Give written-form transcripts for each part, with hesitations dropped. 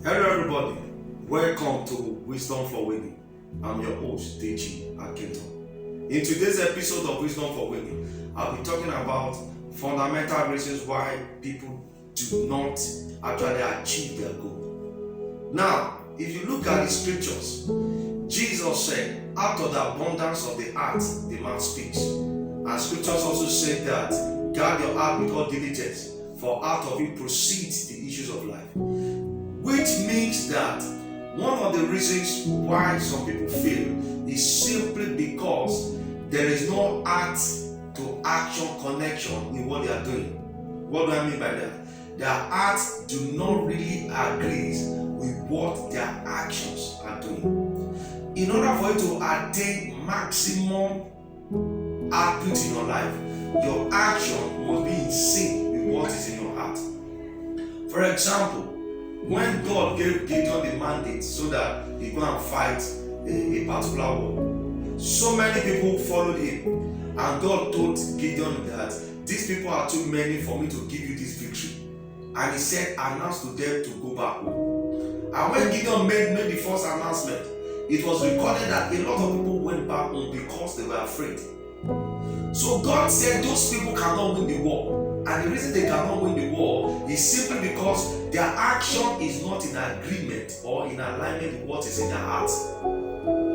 Hello, everybody. Welcome to Wisdom for Winning. I'm your host, Deji Akinton. In today's episode of Wisdom for Winning, I'll be talking about fundamental reasons why people do not actually achieve their goal. Now, if you look at the scriptures, Jesus said, out of the abundance of the heart, the mouth speaks. And scriptures also said that, guard your heart with all diligence, for out of it proceeds the issues of life. Which means that one of the reasons why some people fail is simply because there is no heart to action connection in what they are doing. What do I mean by that? Their hearts do not really agree with what their actions are doing. In order for you to attain maximum output in your life, your action must be in sync with what is in your heart. For example, when God gave Gideon the mandate so that he go and fight a particular war, so many people followed him, and God told Gideon that these people are too many for me to give you this victory. And he said, announce to them to go back home. And when Gideon made the first announcement, it was recorded that a lot of people went back home because they were afraid. So God said those people cannot win the war. And the reason they cannot win the war is simply because their action is not in agreement or in alignment with what is in their heart.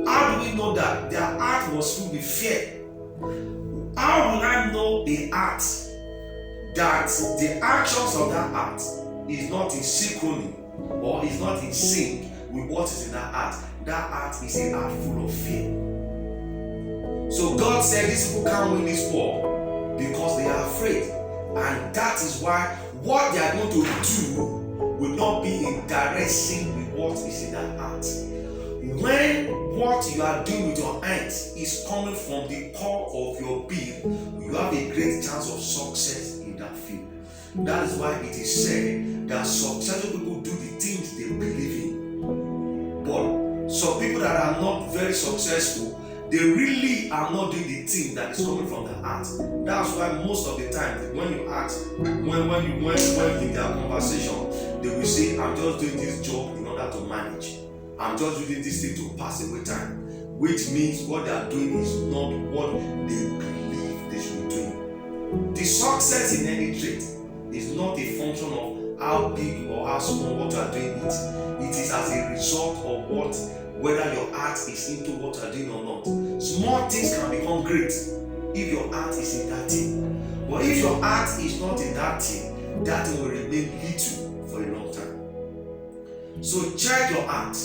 How do we know that? Their heart was filled with fear. How will I know a heart that the actions of that heart is not in synchrony or is not in sync with what is in that heart? That heart is a heart full of fear. So God said these people can't win this war because they are afraid. And that is why what they are going to do will not be in direct sync with what is in their heart. When what you are doing with your hands is coming from the core of your being, you have a great chance of success in that field. That is why it is said that successful people do the things they believe in. But some people that are not very successful, they really are not doing the thing that is coming from the heart. That's why most of the time when you ask, when in their conversation, they will say, I'm just doing this job in order to manage. I'm just doing this thing to pass away time. Which means what they are doing is not what they believe they should be doing. The success in any trade is not a function of how big or how small what you are doing it. It is as a result of whether your heart is into what you are doing or not. Small things can become great if your heart is in that thing. But if your heart is not in that thing will remain little for a long time. So check your heart,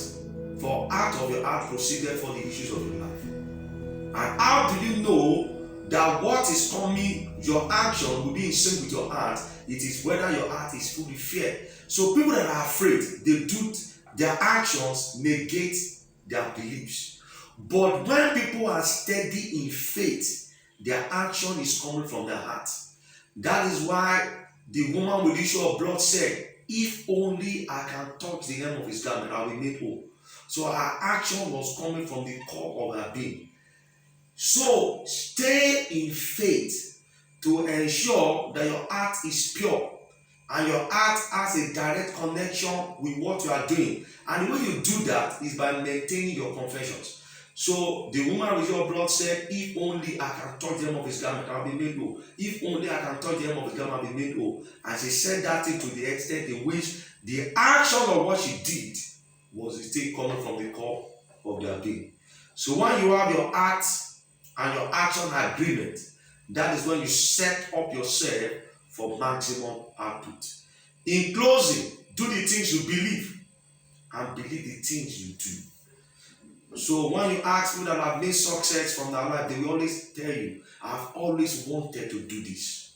for out of your heart proceeded for the issues of your life. And how do you know that what is coming, your action will be in sync with your heart? It is whether your heart is full of fear. So people that are afraid, they do their actions negate their beliefs. But when people are steady in faith, their action is coming from their heart. That is why the woman with the issue of blood said, if only I can touch the hem of his garment, I will be made whole. So her action was coming from the core of her being. So stay in faith to ensure that your heart is pure and your heart has a direct connection with what you are doing. And the way you do that is by maintaining your confessions. So the woman with your blood said, if only I can touch the hem of his garment, I'll be made whole. If only I can touch the hem of his garment, I'll be made whole. And she said that thing to the extent in which the action of what she did was the thing coming from the core of their being. So when you have your heart and your action agreement, that is when you set up yourself for maximum output. In closing, do the things you believe and believe the things you do. So when you ask people that have made success from their life, they will always tell you, I've always wanted to do this.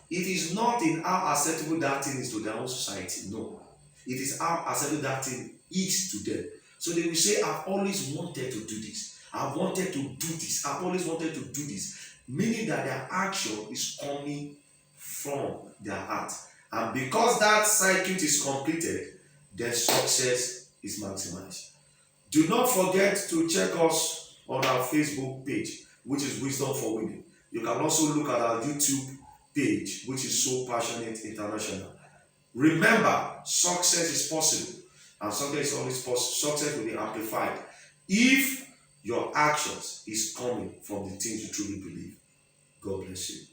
It is not in how acceptable that thing is to their own society. No. It is how acceptable that thing is to them. So they will say, I've always wanted to do this. I've wanted to do this. I've always wanted to do this. Meaning that their action is coming from their heart. And because that circuit is completed, their success is maximized. Do not forget to check us on our Facebook page, which is Wisdom for Winning. You can also look at our YouTube page, which is So Passionate International. Remember, success is possible. and success is always possible. Success will be amplified if your actions is coming from the things you truly believe. God bless you.